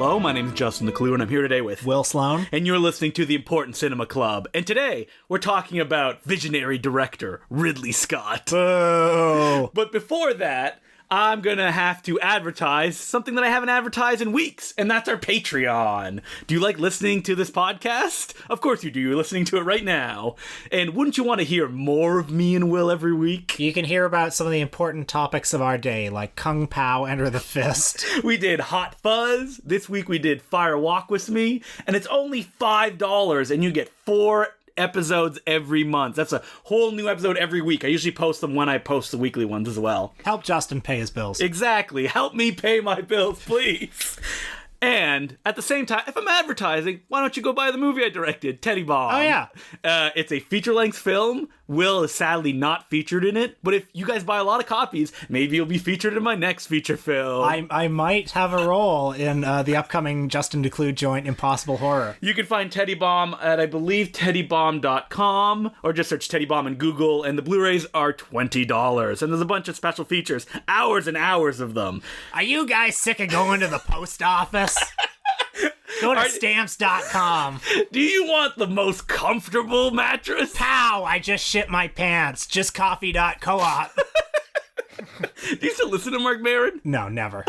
Hello, my name is Justin the Clue, and I'm here today with Will Sloan. And you're listening to the Important Cinema Club. And today, we're talking about visionary director Ridley Scott. Boo! But before that, I'm gonna have to advertise something that I haven't advertised in weeks, and that's our Patreon. Do you like listening to this podcast? Of course you do. You're listening to it right now. And wouldn't you want to hear more of me and Will every week? You can hear about some of the important topics of our day, like Kung Pao, Enter the Fist. We did Hot Fuzz. This week we did Fire Walk With Me. And it's only $5, and you get 4 episodes every month. That's a whole new episode every week. I usually post them when I post the weekly ones as well. Help Justin pay his bills. Exactly. Help me pay my bills, please. And at the same time, if I'm advertising, why don't you go buy the movie I directed, Teddy Bomb? Oh, yeah. It's a feature-length film. Will is sadly not featured in it, but if you guys buy a lot of copies, maybe you'll be featured in my next feature film. I might have a role in the upcoming Justin DeClue joint Impossible Horror. You can find Teddy Bomb at, I believe, teddybomb.com, or just search Teddy Bomb in Google, and the Blu-rays are $20. And there's a bunch of special features, hours and hours of them. Are you guys sick of going to the post office? Go to stamps.com. Do you want the most comfortable mattress? Pow! I just shit my pants. Just coffee.coop. Do you still listen to Mark Maron? No, never.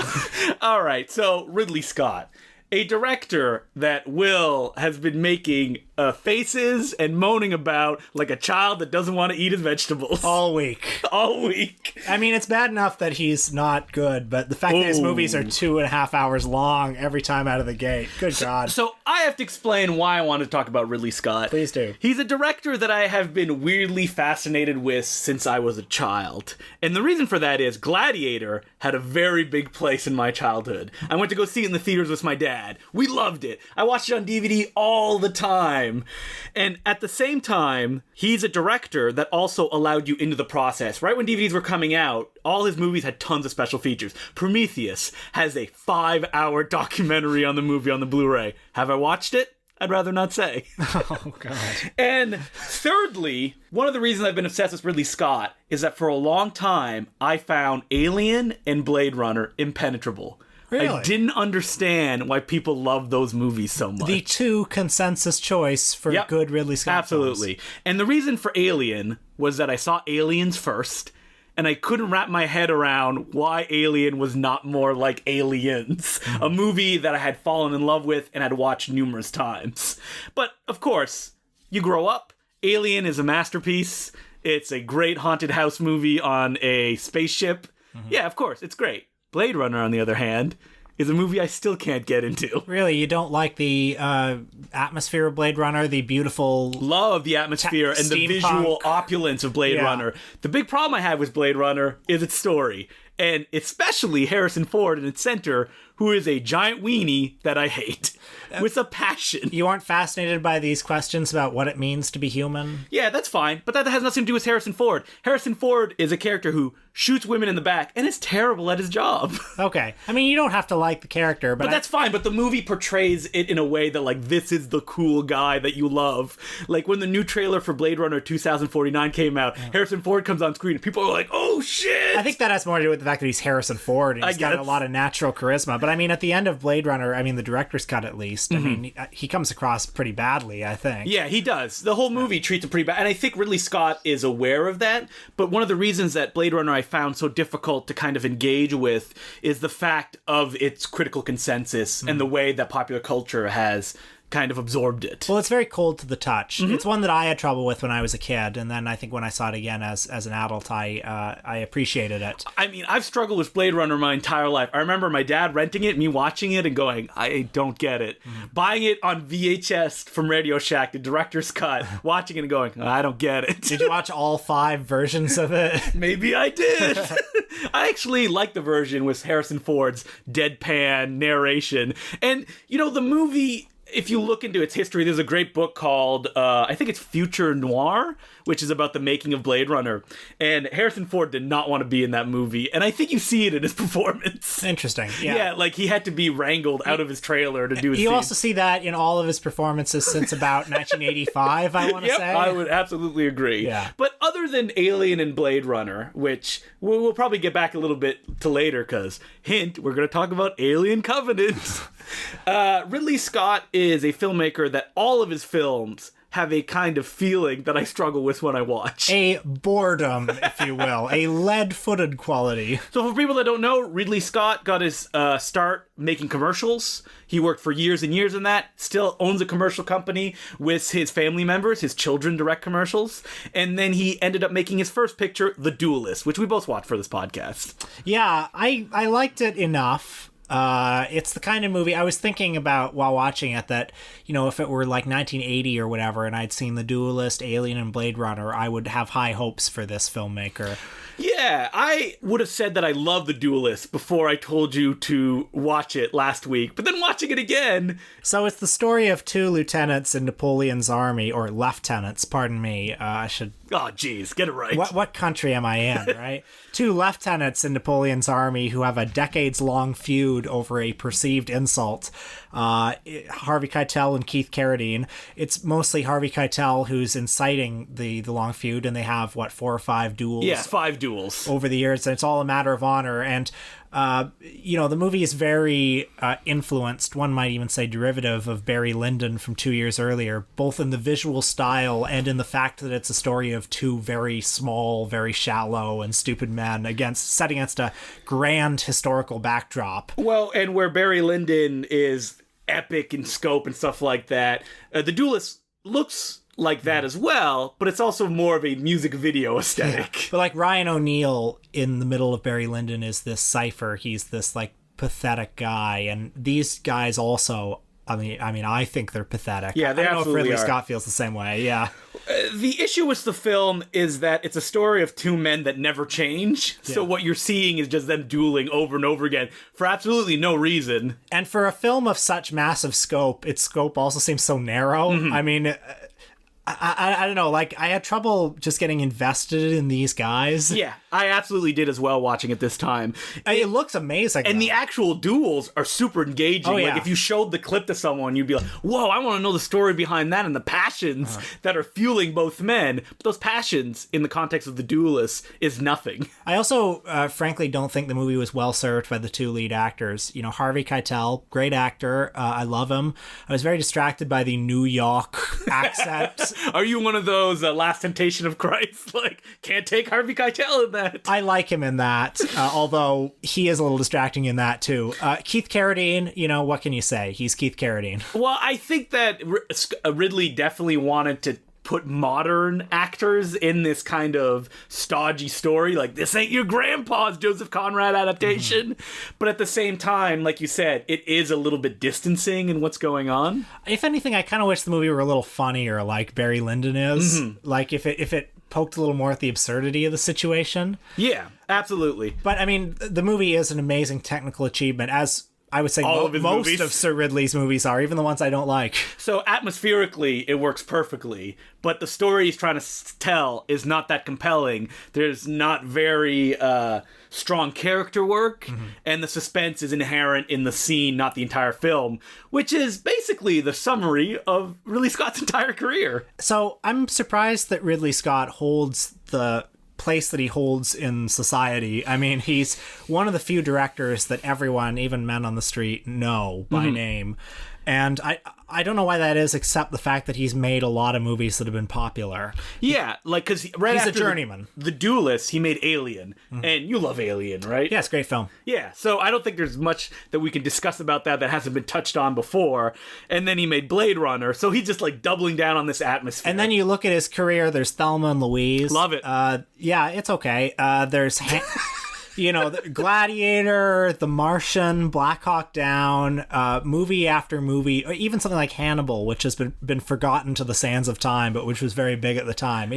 All right, so Ridley Scott, a director that Will has been making faces and moaning about like a child that doesn't want to eat his vegetables. All week. All week. I mean, it's bad enough that he's not good, but the fact that his movies are 2.5 hours long every time out of the gate. Good God. So I have to explain why I want to talk about Ridley Scott. Please do. He's a director that I have been weirdly fascinated with since I was a child. And the reason for that is Gladiator had a very big place in my childhood. I went to go see it in the theaters with my dad. We loved it. I watched it on DVD all the time. And at the same time, he's a director that also allowed you into the process. Right when DVDs were coming out, all his movies had tons of special features. Prometheus has a 5-hour documentary on the movie on the Blu-ray. Have I watched it? I'd rather not say. Oh, God. And thirdly, one of the reasons I've been obsessed with Ridley Scott is that for a long time, I found Alien and Blade Runner impenetrable. Really? I didn't understand why people love those movies so much. The two consensus choice for good Ridley Scott Absolutely. films. And the reason for Alien was that I saw Aliens first, and I couldn't wrap my head around why Alien was not more like Aliens, a movie that I had fallen in love with and had watched numerous times. But, of course, you grow up. Alien is a masterpiece. It's a great haunted house movie on a spaceship. Mm-hmm. Yeah, of course, it's great. Blade Runner, on the other hand, is a movie I still can't get into. Really? You don't like the atmosphere of Blade Runner, the beautiful... Love the atmosphere and the visual opulence of Blade Runner. The big problem I have with Blade Runner is its story, and especially Harrison Ford in its center, who is a giant weenie that I hate with a passion. You aren't fascinated by these questions about what it means to be human? Yeah, that's fine, but that has nothing to do with Harrison Ford. Harrison Ford is a character who shoots women in the back and is terrible at his job. Okay. I mean, you don't have to like the character, but that's fine, but the movie portrays it in a way that, like, this is the cool guy that you love. Like, when the new trailer for Blade Runner 2049 came out, Harrison Ford comes on screen and people are like, oh, shit! I think that has more to do with the fact that he's Harrison Ford and he's got a lot of natural charisma. But I mean, at the end of Blade Runner, I mean, the director's cut at least, I mean, he comes across pretty badly, I think. Yeah, he does. The whole movie treats him pretty bad. And I think Ridley Scott is aware of that. But one of the reasons that Blade Runner I found so difficult to kind of engage with is the fact of its critical consensus and the way that popular culture has kind of absorbed it. Well, it's very cold to the touch. It's one that I had trouble with when I was a kid, and then I think when I saw it again as an adult, I appreciated it. I mean, I've struggled with Blade Runner my entire life. I remember my dad renting it, me watching it, and going, I don't get it. Buying it on VHS from Radio Shack, the director's cut, watching it and going, I don't get it. Did you watch all 5 versions of it? Maybe I did. I actually like the version with Harrison Ford's deadpan narration. And, you know, the movie if you look into its history, there's a great book called, I think it's Future Noir, which is about the making of Blade Runner. And Harrison Ford did not want to be in that movie. And I think you see it in his performance. Interesting. Yeah. Yeah, like he had to be wrangled out of his trailer to do his You scene. also see that in all of his performances since about 1985, I want to say. I would absolutely agree. Yeah. But other than Alien and Blade Runner, which we'll probably get back a little bit to later, because, hint, we're going to talk about Alien Covenant. Ridley Scott is a filmmaker that all of his films have a kind of feeling that I struggle with when I watch. A boredom, if you will. A lead-footed quality. So for people that don't know, Ridley Scott got his start making commercials. He worked for years and years in that. Still owns a commercial company with his family members. His children direct commercials. And then he ended up making his first picture, The Duelist, which we both watched for this podcast. Yeah, I liked it enough. It's the kind of movie I was thinking about while watching it that, you know, if it were like 1980 or whatever and I'd seen The Duelist, Alien, and Blade Runner, I would have high hopes for this filmmaker. Yeah, I would have said that I love The Duelist before I told you to watch it last week, but then watching it again... So it's the story of two lieutenants in Napoleon's army, or lieutenants, pardon me, I should... Oh, geez, get it right. What country am I in, right? Two lieutenants in Napoleon's army who have a decades-long feud over a perceived insult. Harvey Keitel and Keith Carradine. It's mostly Harvey Keitel who's inciting the long feud, and they have, 4 or 5 duels? Yeah, 5 duels. Over the years, and it's all a matter of honor. And, you know, the movie is very influenced, one might even say derivative, of Barry Lyndon from 2 years earlier, both in the visual style and in the fact that it's a story of two very small, very shallow, and stupid men set against a grand historical backdrop. Well, and where Barry Lyndon is epic in scope and stuff like that, The Duelist looks like that as well, but it's also more of a music video aesthetic. Yeah. But like Ryan O'Neal in the middle of Barry Lyndon is this cipher. He's this like pathetic guy, and these guys also. I mean, I think they're pathetic. Yeah, they I don't know if absolutely Ridley are. Scott feels the same way. Yeah. The issue with the film is that it's a story of two men that never change. Yeah. So what you're seeing is just them dueling over and over again for absolutely no reason. And for a film of such massive scope, its scope also seems so narrow. Mm-hmm. I mean, I don't know, like, I had trouble just getting invested in these guys. Yeah, I absolutely did as well watching it this time. It looks amazing. And though. the actual duels are super engaging. Oh, yeah. Like, if you showed the clip to someone, you'd be like, whoa, I want to know the story behind that and the passions that are fueling both men. But those passions, in the context of The Duelists, is nothing. I also, frankly, don't think the movie was well served by the two lead actors. You know, Harvey Keitel, great actor. I love him. I was very distracted by the New York accent. Are you one of those Last Temptation of Christ? Like, can't take Harvey Keitel in that. I like him in that, although he is a little distracting in that, too. Keith Carradine, you know, what can you say? He's Keith Carradine. Well, I think that Ridley definitely wanted to put modern actors in this kind of stodgy story. Like, this ain't your grandpa's Joseph Conrad adaptation. Mm-hmm. But at the same time, like you said, it is a little bit distancing in what's going on. If anything, I kind of wish the movie were a little funnier, like Barry Lyndon is. Mm-hmm. Like, if it poked a little more at the absurdity of the situation. Yeah, absolutely. But, I mean, the movie is an amazing technical achievement, as I would say most movies. Of Sir Ridley's movies are, even the ones I don't like. So atmospherically, it works perfectly, but the story he's trying to tell is not that compelling. There's not very strong character work, and the suspense is inherent in the scene, not the entire film, which is basically the summary of Ridley Scott's entire career. So I'm surprised that Ridley Scott holds the place that he holds in society. I mean, he's one of the few directors that everyone, even men on the street, know by name. And I don't know why that is, except the fact that he's made a lot of movies that have been popular. Yeah, like, because He's after a journeyman. The Duelist, he made Alien, and you love Alien, right? Yeah, it's a great film. Yeah, so I don't think there's much that we can discuss about that hasn't been touched on before. And then he made Blade Runner, so he's just like doubling down on this atmosphere. And then you look at his career, there's Thelma and Louise. Love it. Yeah, it's okay. There's Gladiator, The Martian, Black Hawk Down, movie after movie, or even something like Hannibal, which has been forgotten to the sands of time, but which was very big at the time.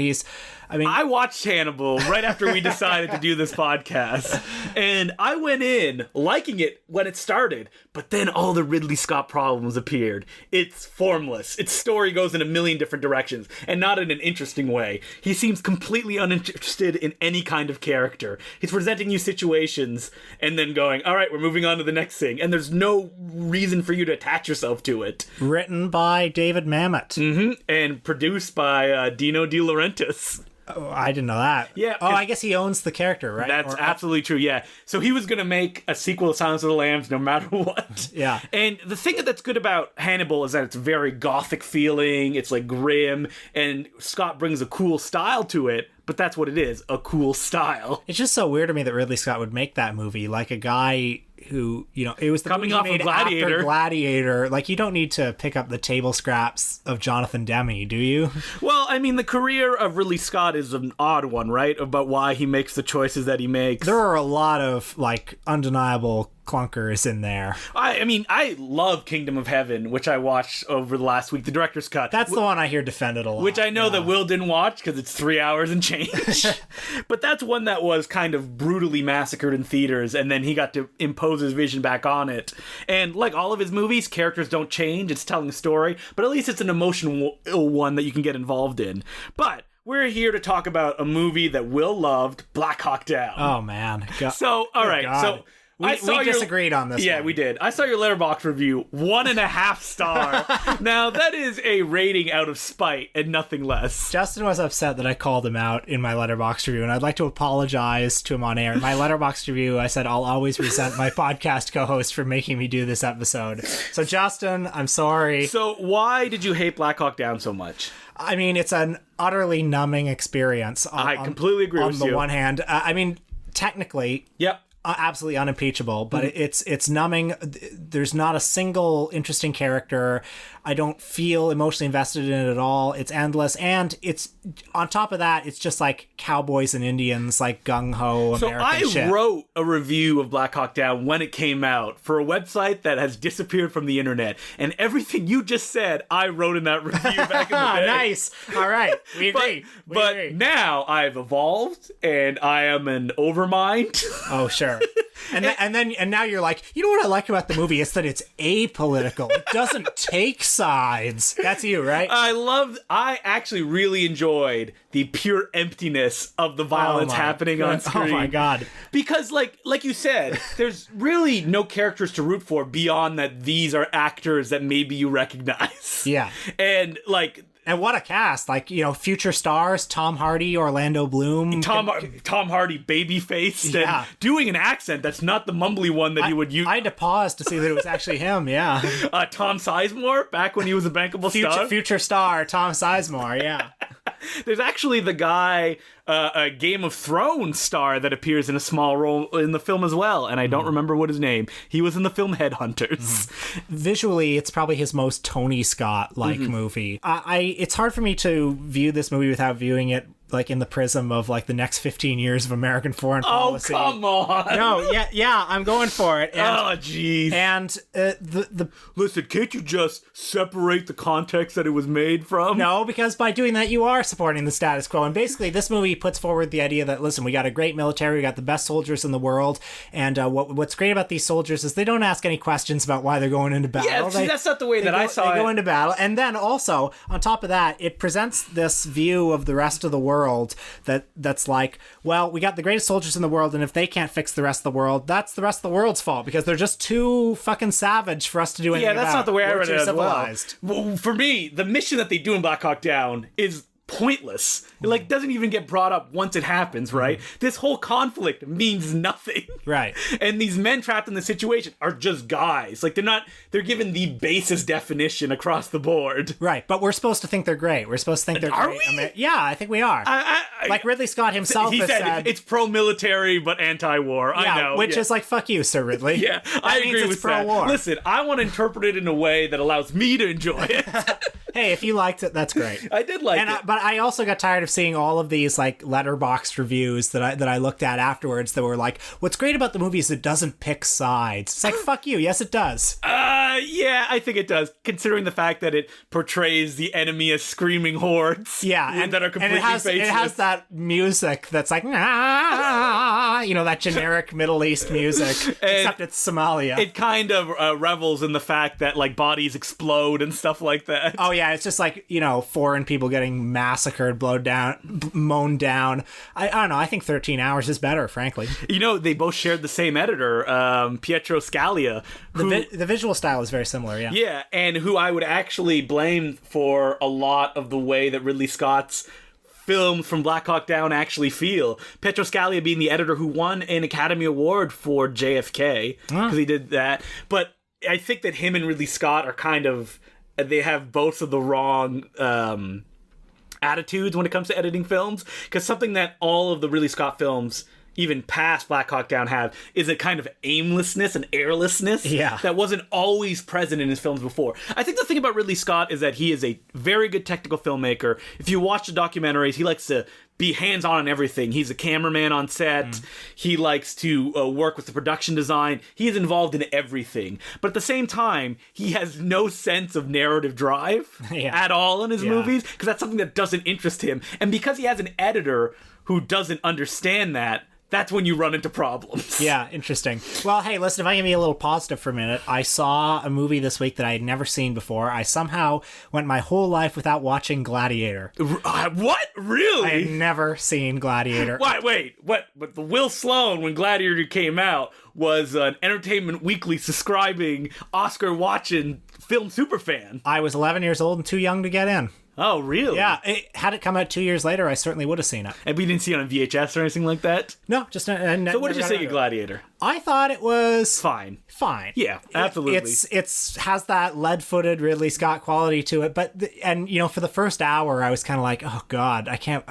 I watched Hannibal right after we decided to do this podcast, and I went in liking it when it started, but then all the Ridley Scott problems appeared. It's formless. Its story goes in a million different directions, and not in an interesting way. He seems completely uninterested in any kind of character. He's presenting you situations and then going, all right, we're moving on to the next thing, and there's no reason for you to attach yourself to it. Written by David Mamet. And produced by Dino De Laurentiis. Oh, I didn't know that. Yeah. Oh, I guess he owns the character, right? That's absolutely true, yeah. So he was going to make a sequel to Silence of the Lambs no matter what. Yeah. And the thing that's good about Hannibal is that it's very gothic feeling, it's like grim, and Scott brings a cool style to it, but that's what it is, a cool style. It's just so weird to me that Ridley Scott would make that movie, like a guy who, it was the coming movie off made of Gladiator. After Gladiator. Like, you don't need to pick up the table scraps of Jonathan Demme, do you? Well, I mean, the career of Ridley Scott is an odd one, right? About why he makes the choices that he makes. There are a lot of, undeniable clunkers in there. I love Kingdom of Heaven, which I watched over the last week, the director's cut. That's the one I hear defended a lot. Which I know that Will didn't watch because it's 3 hours and change. But that's one that was kind of brutally massacred in theaters, and then he got to impose his vision back on it. And like all of his movies, characters don't change, it's telling a story, but at least it's an emotional one that you can get involved in. But we're here to talk about a movie that Will loved, Black Hawk Down. Oh, man. So, all right, God. We disagreed on this Yeah, one. we did. I saw your Letterboxd review, 1.5 star. Now, that is a rating out of spite and nothing less. Justin was upset that I called him out in my Letterboxd review, and I'd like to apologize to him on air. In my Letterboxd review, I said I'll always resent my podcast co-host for making me do this episode. So, Justin, I'm sorry. So, why did you hate Black Hawk Down so much? I mean, it's an utterly numbing experience. I completely agree with you. On the one hand, technically... Yep. Absolutely unimpeachable, but it's numbing. There's not a single interesting character. I don't feel emotionally invested in it at all. It's endless, and it's on top of that, it's just like cowboys and Indians, like gung-ho American shit. So I wrote a review of Black Hawk Down when it came out for a website that has disappeared from the internet, and everything you just said, I wrote in that review back in the day. Nice. All right, we agree. But now I've evolved, and I am an overmind. Oh, sure. And now you're like, you know what I like about the movie? It's that it's apolitical. It doesn't take sides. That's you, right? I actually really enjoyed the pure emptiness of the violence happening on screen. Oh my God. Because like you said, there's really no characters to root for beyond that these are actors that maybe you recognize. Yeah. And and what a cast! Future stars: Tom Hardy, Orlando Bloom, Tom Hardy, babyface, and doing an accent that's not the mumbly one that you would use. I had to pause to see that it was actually him. Yeah, Tom Sizemore back when he was a bankable star. Future star Tom Sizemore. Yeah. There's actually the guy, a Game of Thrones star that appears in a small role in the film as well, and I don't remember what his name. He was in the film Headhunters. Visually, it's probably his most Tony Scott-like movie. It's hard for me to view this movie without viewing it in the prism of the next 15 years of American foreign policy. Oh, come on. No, yeah, I'm going for it. And, jeez. And listen, can't you just separate the context that it was made from? No, because by doing that, you are supporting the status quo. And basically, this movie puts forward the idea that, listen, we got a great military, we got the best soldiers in the world, and what's great about these soldiers is they don't ask any questions about why they're going into battle. Yeah, see, that's not the way that I saw it. They go into battle, and then also, on top of that, it presents this view of the rest of the world that's like, well, we got the greatest soldiers in the world, and if they can't fix the rest of the world, that's the rest of the world's fault because they're just too fucking savage for us to do anything about. Yeah, that's not the way I read it as civilized. Well, for me, the mission that they do in Black Hawk Down is pointless. It doesn't even get brought up once it happens, right? This whole conflict means nothing. Right. And these men trapped in the situation are just guys. They're given the basest definition across the board. Right, but we're supposed to think they're great. We're supposed to think they're great. We? Yeah, I think we are. Ridley Scott himself he has said it's pro-military but anti-war. Yeah, I know. Which is fuck you, Sir Ridley. Yeah, I agree with pro-war. that. Listen, I want to interpret it in a way that allows me to enjoy it. Hey, if you liked it, that's great. I did like it. But I also got tired of seeing all of these like letterboxd reviews that I looked at afterwards that were like, what's great about the movie is it doesn't pick sides. It's like, fuck you. Yes, it does. Yeah, I think it does, considering the fact that it portrays the enemy as screaming hordes. Yeah, and that are completely faceless. It has that music that's like, that generic Middle East music, except it's Somalia. It kind of revels in the fact that like bodies explode and stuff like that. Oh yeah, it's just like, foreign people getting massacred, mown down. I don't know. I think 13 Hours is better, frankly. They both shared the same editor, Pietro Scalia. The visual style is very similar, yeah. Yeah, and who I would actually blame for a lot of the way that Ridley Scott's films from Black Hawk Down actually feel. Pietro Scalia being the editor who won an Academy Award for JFK, because he did that. But I think that him and Ridley Scott are kind of... They have both of the wrong... attitudes when it comes to editing films, because something that all of the Ridley Scott films, even past Black Hawk Down, have is a kind of aimlessness and airlessness that wasn't always present in his films before. I think the thing about Ridley Scott is that he is a very good technical filmmaker. If you watch the documentaries, he likes to be hands-on on everything. He's a cameraman on set. He likes to work with the production design. He is involved in everything. But at the same time, he has no sense of narrative drive at all in his movies, because that's something that doesn't interest him. And because he has an editor who doesn't understand that, that's when you run into problems. Yeah, interesting. Well, hey, listen, if I can be a little positive for a minute, I saw a movie this week that I had never seen before. I somehow went my whole life without watching Gladiator. What? Really? I had never seen Gladiator. Wait, what? But the Will Sloan, when Gladiator came out, was an Entertainment Weekly subscribing, Oscar-watching film superfan. I was 11 years old and too young to get in. Oh, really? Yeah, had it come out 2 years later, I certainly would have seen it. And we didn't see it on VHS or anything like that? No, just... So what did you say of Gladiator? I thought it was... Fine. Yeah, absolutely. It's has that lead-footed Ridley Scott quality to it, but... for the first hour, I was kind of like, oh, God, I can't...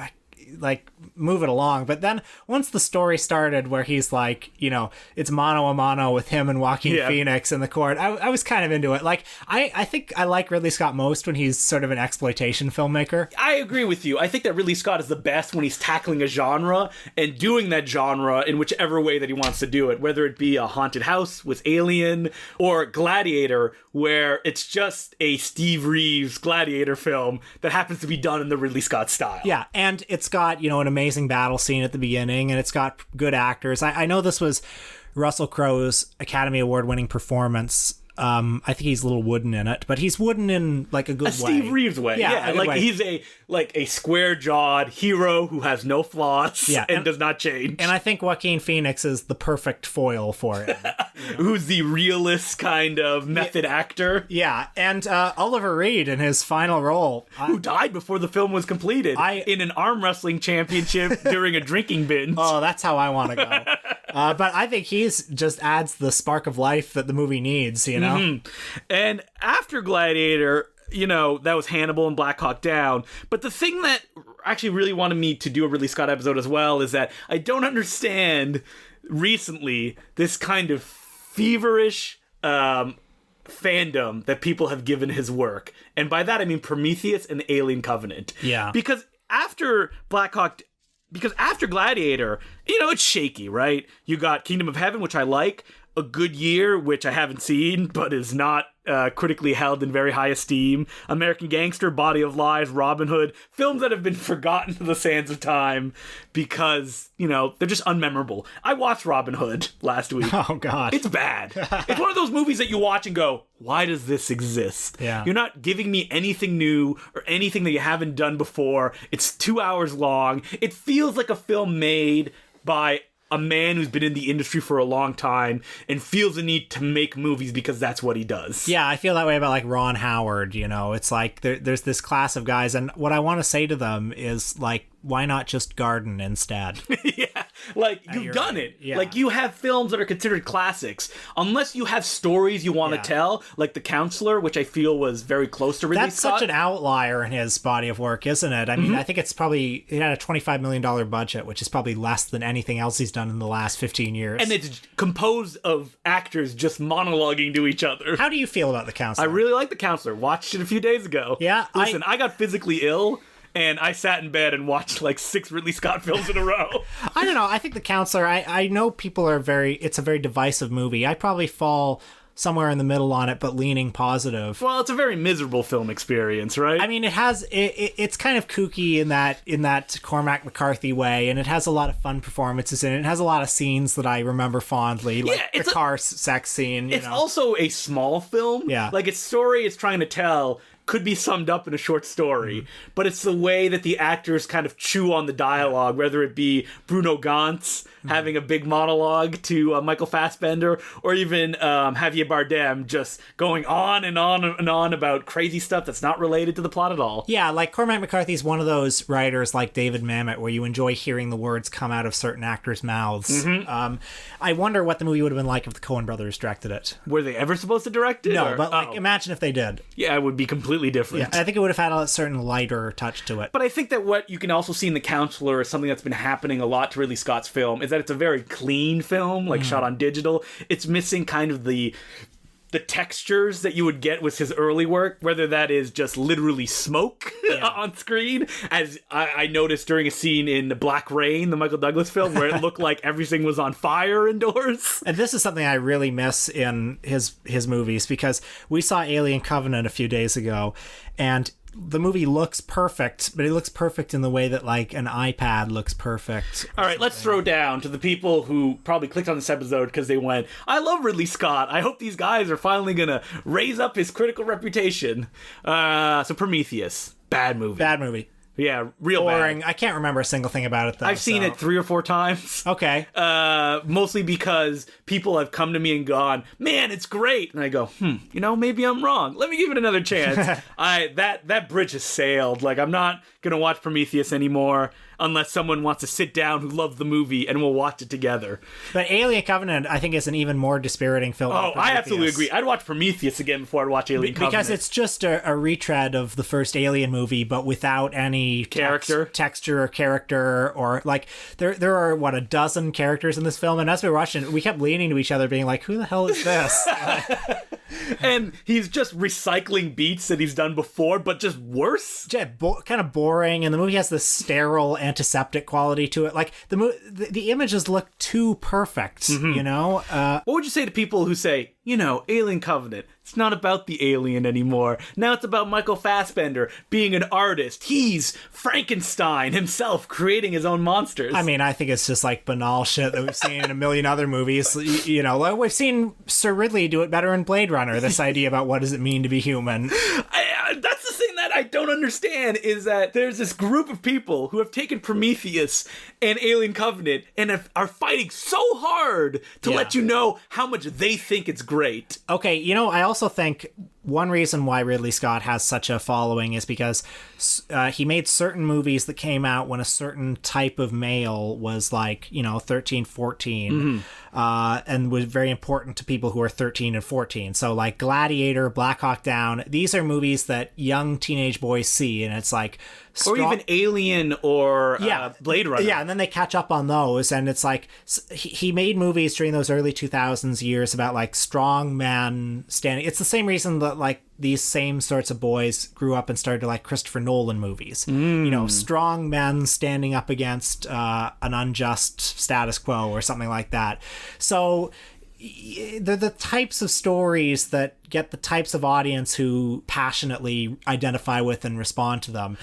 move it along. But then once the story started where he's like, it's mano a mano with him and Joaquin Phoenix in the court, I was kind of into it. Like, I think I like Ridley Scott most when he's sort of an exploitation filmmaker. I agree with you. I think that Ridley Scott is the best when he's tackling a genre and doing that genre in whichever way that he wants to do it, whether it be a haunted house with Alien or Gladiator, where it's just a Steve Reeves Gladiator film that happens to be done in the Ridley Scott style. Yeah, and it's got, an amazing battle scene at the beginning, and it's got good actors. I know this was Russell Crowe's Academy Award winning performance. I think he's a little wooden in it, but he's wooden in like a good way. Steve Reeves way. Yeah, like he's a square-jawed hero who has no flaws and does not change. And I think Joaquin Phoenix is the perfect foil for it. Who's the realist kind of method actor. Yeah, and Oliver Reed in his final role. Who died before the film was completed in an arm wrestling championship during a drinking binge. Oh, that's how I want to go. But I think he's just adds the spark of life that the movie needs, Mm-hmm. And after Gladiator, that was Hannibal and Black Hawk Down. But the thing that actually really wanted me to do a Ridley Scott episode as well is that I don't understand recently this kind of feverish fandom that people have given his work. And by that I mean Prometheus and the Alien Covenant. Yeah. Because after Gladiator, it's shaky, right? You got Kingdom of Heaven, which I like, A Good Year, which I haven't seen, but is not critically held in very high esteem, American Gangster, Body of Lies, Robin Hood, films that have been forgotten to the sands of time because, they're just unmemorable. I watched Robin Hood last week. Oh, God. It's bad. It's one of those movies that you watch and go, why does this exist? Yeah. You're not giving me anything new or anything that you haven't done before. It's 2 hours long. It feels like a film made by a man who's been in the industry for a long time and feels the need to make movies because that's what he does. Yeah, I feel that way about like Ron Howard, It's like there's this class of guys, and what I want to say to them is like, why not just garden instead? Yeah, like you've done it. Yeah. Like you have films that are considered classics. Unless you have stories you want to tell, like The Counselor, which I feel was very close to Ridley Scott. That's such an outlier in his body of work, isn't it? I mean, I think it had a $25 million budget, which is probably less than anything else he's done in the last 15 years. And it's composed of actors just monologuing to each other. How do you feel about The Counselor? I really like The Counselor. Watched it a few days ago. Yeah, Listen, I got physically ill, and I sat in bed and watched like 6 Ridley Scott films in a row. I don't know. I think The Counselor, I know people are it's a very divisive movie. I probably fall somewhere in the middle on it, but leaning positive. Well, it's a very miserable film experience, right? I mean, it's kind of kooky in that Cormac McCarthy way, and it has a lot of fun performances in it. It has a lot of scenes that I remember fondly, like the car sex scene. It's also a small film. Yeah. Like its story it's trying to tell could be summed up in a short story, but it's the way that the actors kind of chew on the dialogue, whether it be Bruno Gantz having a big monologue to Michael Fassbender, or even Javier Bardem just going on and on and on about crazy stuff that's not related to the plot at all. Yeah, like Cormac McCarthy's one of those writers like David Mamet where you enjoy hearing the words come out of certain actors' mouths. I wonder what the movie would have been like if the Coen brothers directed it. Were they ever supposed to direct it? No, but imagine if they did. Yeah, it would be completely different. Yeah, I think it would have had a certain lighter touch to it. But I think that what you can also see in The Counselor is something that's been happening a lot to Ridley Scott's film, is that it's a very clean film, like shot on digital. It's missing kind of the textures that you would get with his early work, whether that is just literally smoke on screen, as I noticed during a scene in Black Rain, the Michael Douglas film, where it looked like everything was on fire indoors. And this is something I really miss in his movies, because we saw Alien Covenant a few days ago, and the movie looks perfect, but it looks perfect in the way that like an iPad looks perfect. All right, let's throw down to the people who probably clicked on this episode because they went, I love Ridley Scott. I hope these guys are finally going to raise up his critical reputation. So Prometheus, bad movie. Bad movie. Yeah, real boring. bad. I can't remember a single thing about it, though. I've seen it 3 or 4 times. Okay. Mostly because people have come to me and gone, man, it's great. And I go, maybe I'm wrong. Let me give it another chance. That bridge has sailed. Like, I'm not going to watch Prometheus anymore unless someone wants to sit down who loves the movie and we'll watch it together. But Alien Covenant, I think, is an even more dispiriting film. Oh, I absolutely agree. I'd watch Prometheus again before I'd watch Alien Covenant. Because it's just a retread of the first Alien movie, but without any texture or character, or like there are a dozen characters in this film, and as we were watching, we kept leaning to each other being like, who the hell is this? And he's just recycling beats that he's done before, but just worse. Kind of boring, and the movie has this sterile antiseptic quality to it. Like the images look too perfect, you know? What would you say to people who say, Alien Covenant, it's not about the alien anymore. Now it's about Michael Fassbender being an artist. He's Frankenstein himself, creating his own monsters. I mean, I think it's just like banal shit that we've seen in a million other movies. Like we've seen Sir Ridley do it better in Blade Runner, this idea about what does it mean to be human. That's the thing that I don't understand, is that there's this group of people who have taken Prometheus and Alien Covenant and are fighting so hard to let you know how much they think it's great. Okay, I also think one reason why Ridley Scott has such a following is because he made certain movies that came out when a certain type of male was like, 13, 14, and was very important to people who are 13 and 14. So like Gladiator, Black Hawk Down, these are movies that young teenage boys see, and it's like... Or even Alien or Blade Runner. Yeah, and then they catch up on those, and it's like he made movies during those early 2000s years about like strong men standing. It's the same reason that like these same sorts of boys grew up and started to like Christopher Nolan movies. Strong men standing up against an unjust status quo or something like that. So they're the types of stories that get the types of audience who passionately identify with and respond to them.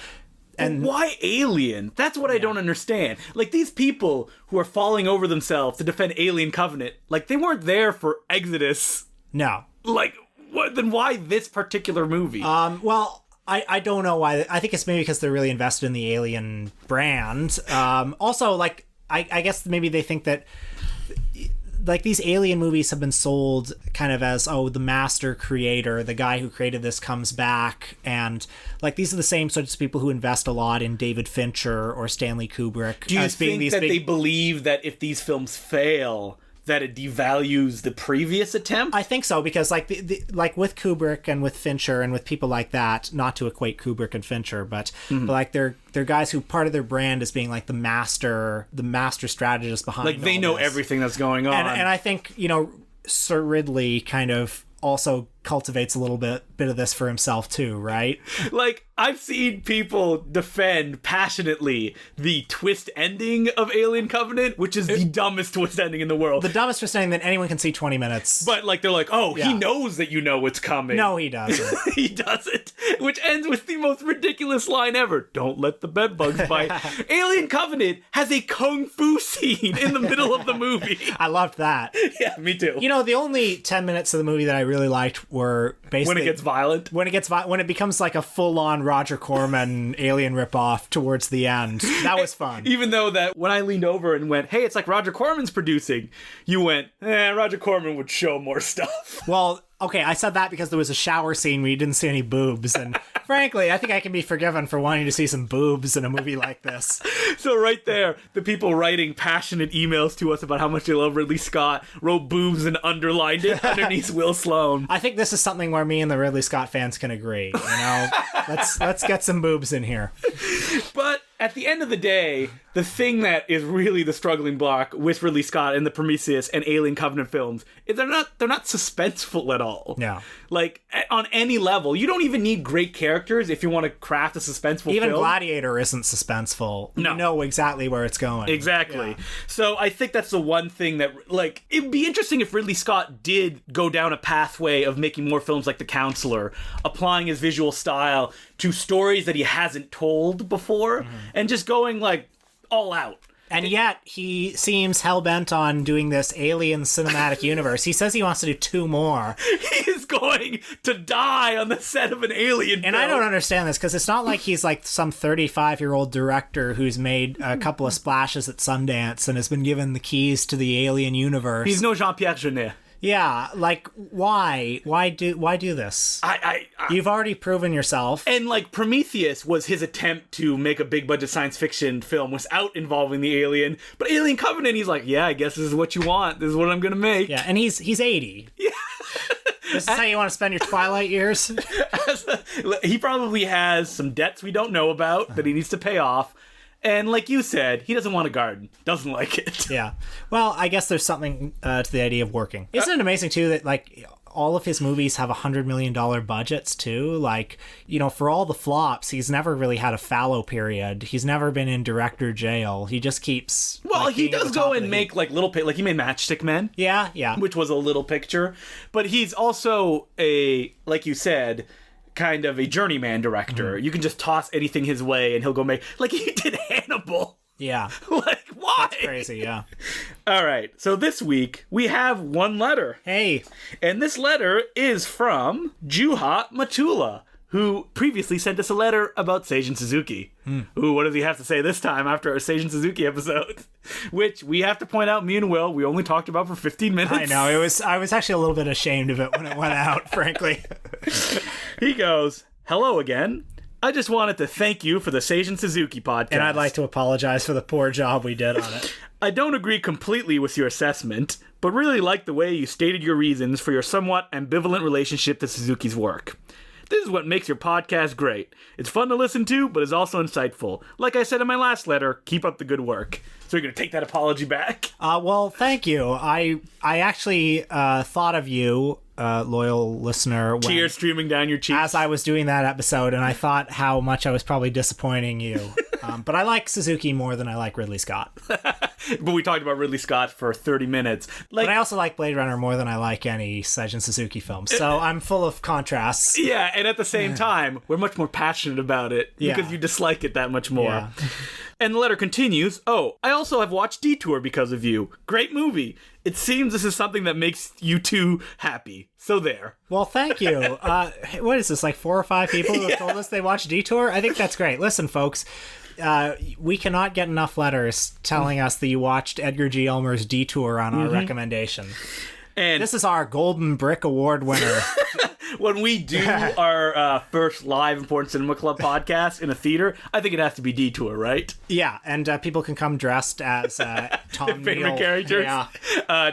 And why Alien? That's what I don't understand. Like, these people who are falling over themselves to defend Alien Covenant, like, they weren't there for Exodus. No. Like, then why this particular movie? Well, I don't know why. I think it's maybe because they're really invested in the Alien brand. Also, like, I guess maybe they think that like these alien movies have been sold kind of as, oh, the master creator, the guy who created this comes back, and like these are the same sorts of people who invest a lot in David Fincher or Stanley Kubrick. Do you think that they believe that if these films fail, that it devalues the previous attempt? I think so, because like like with Kubrick and with Fincher and with people like that, not to equate Kubrick and Fincher, but like they're guys who part of their brand is being like the master strategist behind. Like they know everything that's going on. And I think, you know, Sir Ridley kind of also cultivates a little bit of this for himself too, right? Like, I've seen people defend passionately the twist ending of Alien Covenant, which is the dumbest twist ending in the world. The dumbest twist ending that anyone can see 20 minutes. But, like, they're like, oh, he knows that you know what's coming. No, he doesn't. He doesn't. Which ends with the most ridiculous line ever. Don't let the bedbugs bite. Alien Covenant has a kung fu scene in the middle of the movie. I loved that. Yeah, me too. You know, the only 10 minutes of the movie that I really liked were basically... When it gets violent? When it becomes like a full-on Roger Corman Alien ripoff towards the end. That was fun. Even though that when I leaned over and went, hey, it's like Roger Corman's producing, you went, Roger Corman would show more stuff. Well, okay, I said that because there was a shower scene where you didn't see any boobs, and frankly, I think I can be forgiven for wanting to see some boobs in a movie like this. So right there, the people writing passionate emails to us about how much they love Ridley Scott wrote boobs and underlined it underneath Will Sloan. I think this is something where me and the Ridley Scott fans can agree, you know? Let's get some boobs in here. But at the end of the day, the thing that is really the struggling block with Ridley Scott and the Prometheus and Alien Covenant films is they're not suspenseful at all. Yeah. Like, on any level, you don't even need great characters if you want to craft a suspenseful film. Even Gladiator isn't suspenseful. No. You know exactly where it's going. Exactly. Yeah. So I think that's the one thing that, like, it'd be interesting if Ridley Scott did go down a pathway of making more films like The Counselor, applying his visual style to stories that he hasn't told before, and just going, like, all out. And yet, he seems hell-bent on doing this Alien cinematic universe. He says he wants to do 2 more. He is going to die on the set of an Alien film. And I don't understand this, because it's not like he's like some 35-year-old director who's made a couple of splashes at Sundance and has been given the keys to the Alien universe. He's no Jean-Pierre Jeunet. Yeah, like, why? Why do this? You've already proven yourself. And, like, Prometheus was his attempt to make a big-budget science fiction film without involving the alien. But Alien Covenant, he's like, yeah, I guess this is what you want. This is what I'm gonna make. Yeah, and he's 80. Yeah. This is how you want to spend your twilight years? He probably has some debts we don't know about that he needs to pay off. And like you said, he doesn't want a garden. Doesn't like it. Yeah. Well, I guess there's something to the idea of working. Isn't it amazing, too, that, like, all of his movies have $100 million budgets, too? Like, you know, for all the flops, he's never really had a fallow period. He's never been in director jail. He just keeps... Well, he does go and make, like, little... Like, he made Matchstick Men. Yeah, yeah. Which was a little picture. But he's also like you said... kind of a journeyman director. You can just toss anything his way and he'll go make... Like, he did Hannibal. Yeah. Like, why? That's crazy, yeah. All right, so this week we have one letter. Hey. And this letter is from Juha Matula, who previously sent us a letter about Seijun Suzuki. Ooh, what does he have to say this time after our Seijun Suzuki episode? Which, we have to point out, me and Will, we only talked about for 15 minutes. I know, I was actually a little bit ashamed of it when it went out, frankly. He goes, hello again. I just wanted to thank you for the Seijun Suzuki podcast. And I'd like to apologize for the poor job we did on it. I don't agree completely with your assessment, but really like the way you stated your reasons for your somewhat ambivalent relationship to Suzuki's work. This is what makes your podcast great. It's fun to listen to, but is also insightful. Like I said in my last letter, keep up the good work. So you're going to take that apology back? Well, thank you. I actually thought of you, loyal listener. Tears streaming down your cheeks. As I was doing that episode, and I thought how much I was probably disappointing you. But I like Suzuki more than I like Ridley Scott. But we talked about Ridley Scott for 30 minutes. But I also like Blade Runner more than I like any Seijun Suzuki film. So I'm full of contrasts. Yeah, and at the same time, we're much more passionate about it because you dislike it that much more. Yeah. And the letter continues, "Oh, I also have watched Detour because of you. Great movie. It seems this is something that makes you two happy. So there." Well, thank you. What is this, like 4 or 5 people who have told us they watched Detour? I think that's great. Listen, folks, we cannot get enough letters telling us that you watched Edgar G. Elmer's Detour on our recommendation. And this is our Golden Brick Award winner. when we do our first live Important Cinema Club podcast in a theater, I think it has to be Detour, right? Yeah, and people can come dressed as Tom Neal. Favorite characters. Yeah.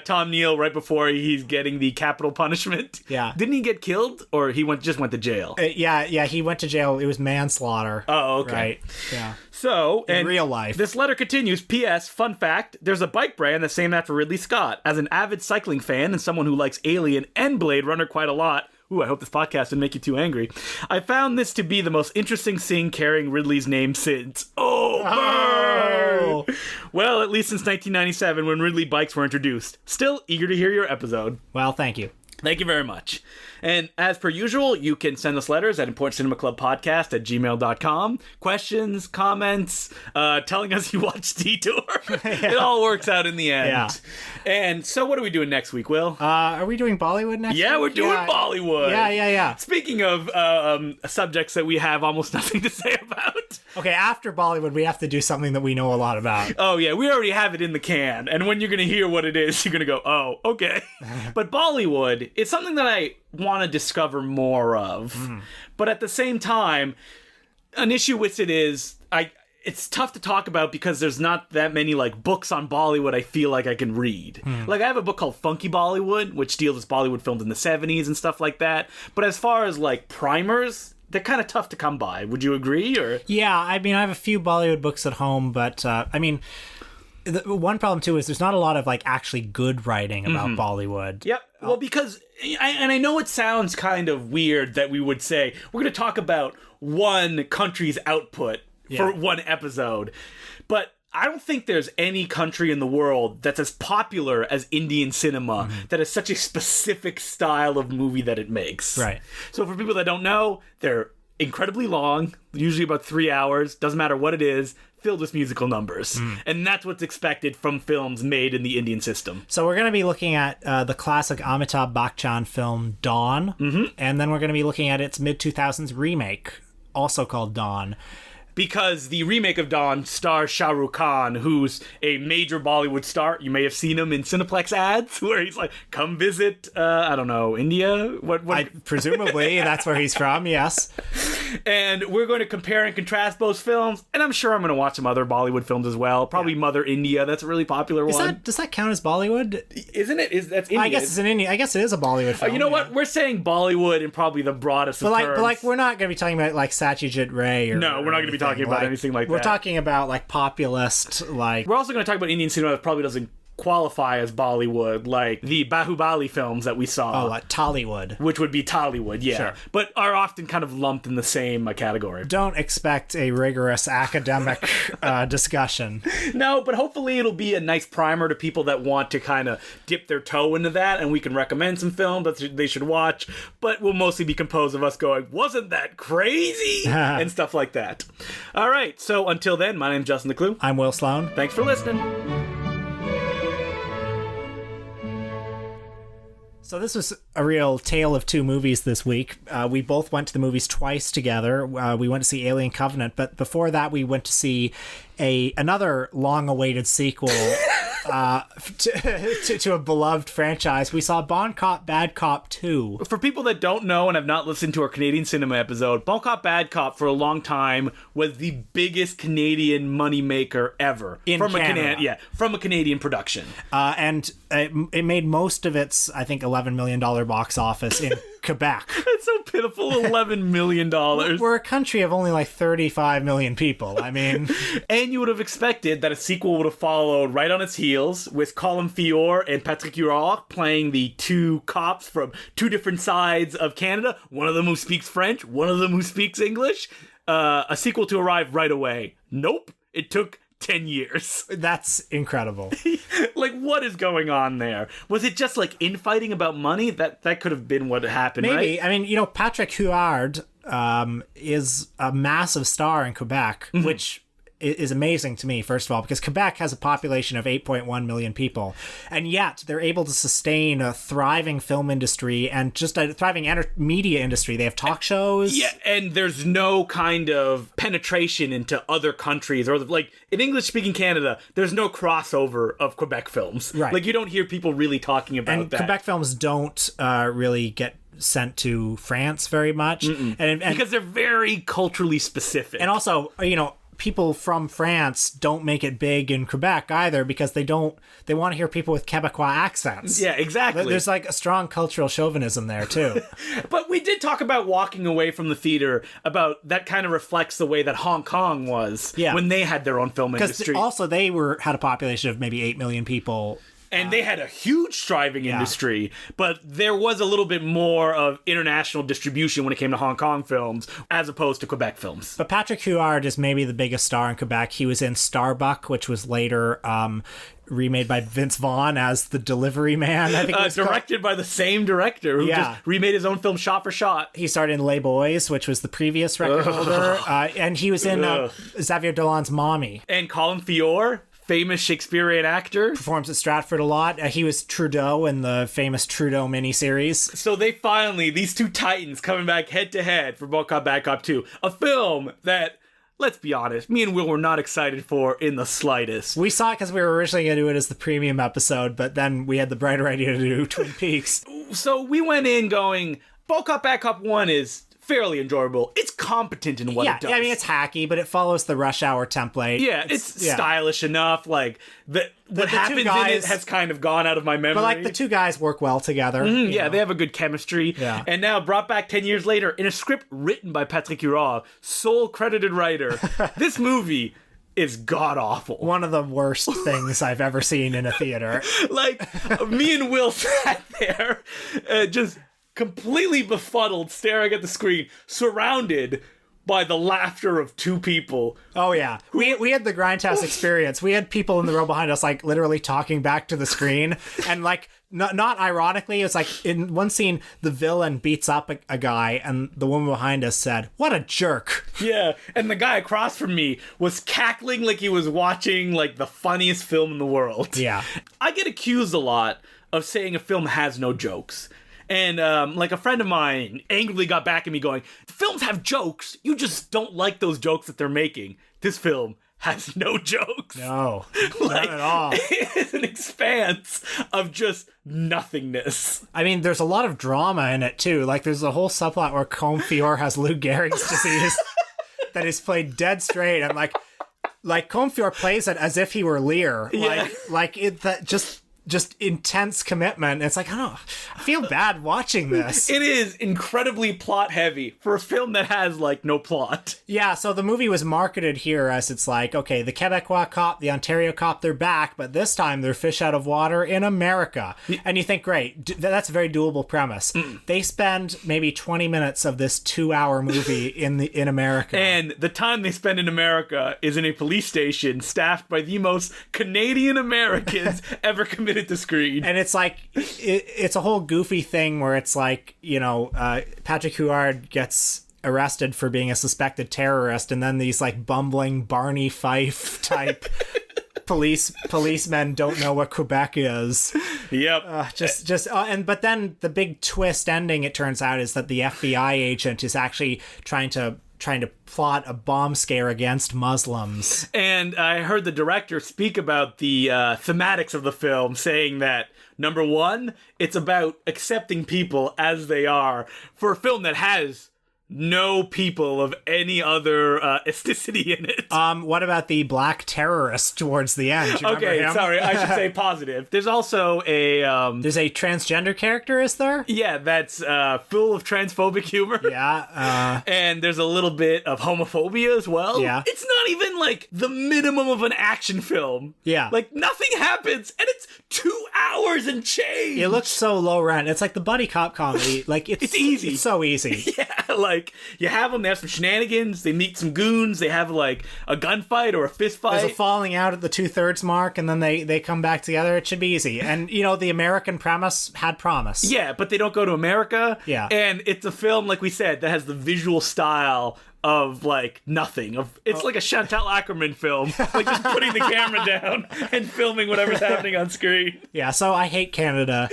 Tom Neal, right before he's getting the capital punishment. Yeah. Didn't he get killed, or he just went to jail? Yeah, he went to jail. It was manslaughter. Oh, okay. Right. Yeah. So, in real life. This letter continues, P.S. Fun fact, there's a bike brand that's named after Ridley Scott. As an avid cycling fan and someone who likes Alien and Blade Runner quite a lot, ooh, I hope this podcast didn't make you too angry, I found this to be the most interesting scene carrying Ridley's name since. Oh, burn! Well, at least since 1997 when Ridley bikes were introduced. Still eager to hear your episode. Well, thank you. Thank you very much. And as per usual, you can send us letters at importantcinemaclubpodcast@gmail.com. Questions, comments, telling us you watched Detour. It all works out in the end. Yeah. And so what are we doing next week, Will? Are we doing Bollywood next week? Yeah, we're doing Bollywood. Yeah. Speaking of subjects that we have almost nothing to say about. Okay, after Bollywood, we have to do something that we know a lot about. Oh, yeah, we already have it in the can. And when you're going to hear what it is, you're going to go, oh, okay. But Bollywood, it's something that I want to discover more of. But at the same time, an issue with it is it's tough to talk about because there's not that many like books on Bollywood I feel like I can read. Like I have a book called Funky Bollywood, which deals with Bollywood films in the 70s and stuff like that. But as far as like primers, they're kind of tough to come by. Would you agree? Or yeah, I mean, I have a few Bollywood books at home, but I mean, the one problem too is there's not a lot of like actually good writing about Bollywood. Yep. Well, because I know it sounds kind of weird that we would say we're going to talk about one country's output for one episode, but I don't think there's any country in the world that's as popular as Indian cinema that has such a specific style of movie that it makes. Right. So for people that don't know, they're incredibly long, usually about 3 hours, doesn't matter what it is, filled with musical numbers. And that's what's expected from films made in the Indian system. So we're going to be looking at the classic Amitabh Bachchan film Dawn, and then we're going to be looking at its mid-2000s remake, also called Dawn. Because the remake of Dawn stars Shah Rukh Khan, who's a major Bollywood star. You may have seen him in Cineplex ads where he's like, come visit, I don't know, India? What? Presumably, that's where he's from, yes. And we're going to compare and contrast both films, and I'm sure I'm going to watch some other Bollywood films as well. Probably Mother India, that's a really popular one. Does that count as Bollywood? Isn't it? That's India. I guess it's in India. I guess it is a Bollywood film. You know what? We're saying Bollywood in probably the broadest of terms. But like, we're not going to be talking about like Satyajit Ray or... No, we're not going to be talking about anything like that. We're talking about like populist, like... We're also going to talk about Indian cinema that probably doesn't qualify as Bollywood, like the Bahubali films that we saw. Oh, like Tollywood. Which would be Tollywood, yeah. Sure. But are often kind of lumped in the same category. Don't expect a rigorous academic discussion. No, but hopefully it'll be a nice primer to people that want to kind of dip their toe into that, and we can recommend some films that they should watch, but we'll mostly be composed of us going, wasn't that crazy? And stuff like that. All right, so until then, my name's Justin DeClue. I'm Will Sloan. Thanks for listening. So this was a real tale of two movies this week. We both went to the movies twice together. We went to see Alien Covenant, but before that we went to see another long-awaited sequel to a beloved franchise. We saw Bon Cop, Bad Cop 2. For people that don't know and have not listened to our Canadian cinema episode, Bon Cop, Bad Cop for a long time was the biggest Canadian moneymaker ever. From a Canadian production. And it made most of its, I think, $11 million box office in Quebec. It's so pitiful, $11 million. We're a country of only like 35 million people. I mean... And you would have expected that a sequel would have followed right on its heels with Colin Feore and Patrick Huard playing the two cops from two different sides of Canada. One of them who speaks French, one of them who speaks English. A sequel to arrive right away. Nope. It took 10 years. That's incredible. Like, what is going on there? Was it just like infighting about money? That could have been what happened, Maybe. right? I mean, Patrick Huard is a massive star in Quebec, which is amazing to me, first of all, because Quebec has a population of 8.1 million people, and yet they're able to sustain a thriving film industry and just a thriving media industry. They have talk shows. Yeah, and there's no kind of penetration into other countries, or like in English-speaking Canada, there's no crossover of Quebec films. Right. Like you don't hear people really talking about and that. Quebec films don't really get sent to France very much, and because they're very culturally specific. and also, people from France don't make it big in Quebec either, because they want to hear people with Quebecois accents. Yeah, exactly. There's like a strong cultural chauvinism there too. But we did talk about walking away from the theater, about that kind of reflects the way that Hong Kong was when they had their own film industry. Because also they had a population of maybe 8 million people. And they had a huge thriving industry, but there was a little bit more of international distribution when it came to Hong Kong films, as opposed to Quebec films. But Patrick Huard is maybe the biggest star in Quebec. He was in Starbuck, which was later remade by Vince Vaughn as the delivery man. I think it was directed by the same director who just remade his own film Shot for Shot. He starred in Les Boys, which was the previous record holder, and he was in Xavier Dolan's Mommy. And Colin Feore, famous Shakespearean actor, performs at Stratford a lot. He was Trudeau in the famous Trudeau miniseries. So they finally, these two titans coming back head to head for Bad Cop, Bad Cop 2. A film that, let's be honest, me and Will were not excited for in the slightest. We saw it because we were originally going to do it as the premium episode, but then we had the brighter idea to do Twin Peaks. So we went in going, Bad Cop, Bad Cop 1 is fairly enjoyable. It's competent in what it does. Yeah, I mean, it's hacky, but it follows the Rush Hour template. Yeah, it's stylish enough. Like, what happens in it has kind of gone out of my memory. But, like, the two guys work well together. Yeah, they have a good chemistry. Yeah. And now, brought back 10 years later, in a script written by Patrick Huard, sole credited writer, this movie is god-awful. One of the worst things I've ever seen in a theater. Like, me and Will sat there, just completely befuddled, staring at the screen, surrounded by the laughter of two people. Oh yeah, we had the Grindhouse experience. We had people in the row behind us, like literally talking back to the screen, and like not ironically, it's like in one scene the villain beats up a guy, and the woman behind us said, "What a jerk!" Yeah, and the guy across from me was cackling like he was watching like the funniest film in the world. Yeah, I get accused a lot of saying a film has no jokes. And, like, a friend of mine angrily got back at me going, films have jokes, you just don't like those jokes that they're making. This film has no jokes. No, like, not at all. It's an expanse of just nothingness. I mean, there's a lot of drama in it, too. Like, there's a whole subplot where Combe Fiore has Lou Gehrig's disease that is played dead straight. And, like Combe Fiore plays it as if he were Lear. Just intense commitment. It's like, I feel bad watching this. It is incredibly plot heavy for a film that has like no plot. Yeah, so the movie was marketed here as it's like, okay, the Quebecois cop, the Ontario cop, they're back, but this time they're fish out of water in America. And you think, great, that's a very doable premise. They spend maybe 20 minutes of this 2-hour movie in America. And the time they spend in America is in a police station staffed by the most Canadian Americans ever committed to screen. And it's like it's a whole goofy thing where it's like, Patrick Huard gets arrested for being a suspected terrorist, and then these like bumbling Barney Fife type policemen don't know what Quebec is. Yep. But then the big twist ending, it turns out, is that the FBI agent is actually trying to plot a bomb scare against Muslims. And I heard the director speak about the thematics of the film, saying that, number one, it's about accepting people as they are for a film that has no people of any other ethnicity in it. What about the black terrorist towards the end? Do you remember him? Sorry, I should say positive. There's also a... There's a transgender character, is there? Yeah, that's full of transphobic humor. Yeah. And there's a little bit of homophobia as well. Yeah. It's not even, like, the minimum of an action film. Yeah. Like, nothing happens, and it's 2 hours and change. It looks so low rent. It's like the buddy cop comedy. Like, it's easy. It's so easy. Yeah, like, you have them, they have some shenanigans, they meet some goons, they have, like, a gunfight or a fist fight. There's a falling out at the 2/3 mark, and then they come back together. It should be easy. And, the American premise had promise. Yeah, but they don't go to America. Yeah. And it's a film, like we said, that has the visual style of like nothing. It's like a Chantal Ackerman film, like just putting the camera down and filming whatever's happening on screen. Yeah, so I hate Canada.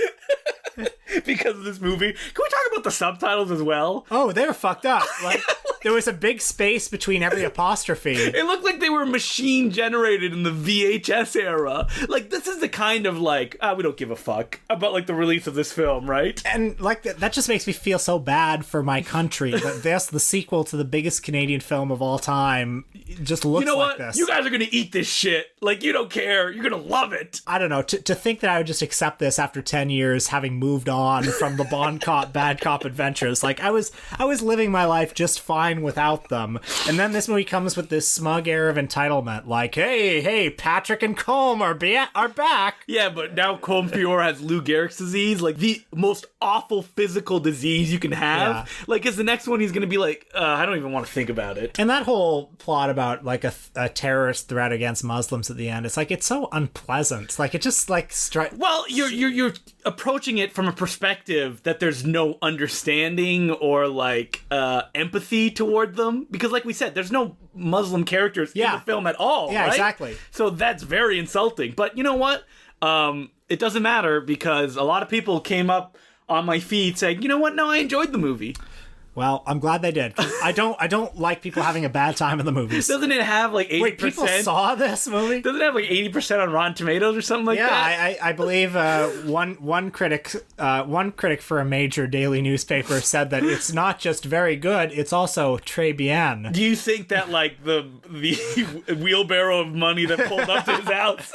Because of this movie. Can we talk about the subtitles as well? Oh, they were fucked up. Like, there was a big space between every apostrophe. It looked like they were machine generated in the VHS era. Like, this is the kind of like, we don't give a fuck about like the release of this film, right? And like that just makes me feel so bad for my country that this, the sequel to the biggest Canadian film of all time, just looks like this. You guys are gonna eat this shit. Like, you don't care. You're gonna love it. I don't know. To think that I would just accept this after 10 years, having moved on from the Bond Cop, Bad Cop adventures. Like, I was living my life just fine without them. And then this movie comes with this smug air of entitlement. Like, hey, Patrick and Colm are back. Yeah, but now Colm Feore has Lou Gehrig's disease, like the most awful physical disease you can have. Yeah. Like, is the next one he's gonna be like, I don't even want to think about it. And that whole plot about like a terrorist threat against Muslims at the end, it's like, it's so unpleasant. Like, it just like well, you're approaching it from a perspective that there's no understanding or like empathy toward them, because like we said, there's no Muslim characters in the film at all. Yeah, right? exactly. So that's very insulting. But you know what? It doesn't matter, because a lot of people came up on my feed saying, you know what? No, I enjoyed the movie. Well, I'm glad they did. I don't like people having a bad time in the movies. Doesn't it have like 80%? Wait, people saw this movie? Doesn't it have like 80% on Rotten Tomatoes or something like that? Yeah, I believe one critic for a major daily newspaper said that it's not just very good, it's also très bien. Do you think that like the wheelbarrow of money that pulled up to his house?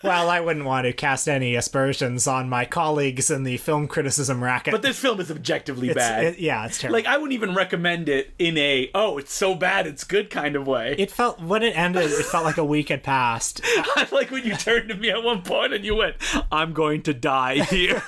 Well, I wouldn't want to cast any aspersions on my colleagues in the film criticism racket. But this film is objectively bad. It's terrible. Like, I wouldn't even recommend it in a, it's so bad it's good kind of way. When it ended, it felt like a week had passed. I like when you turned to me at one point and you went, I'm going to die here.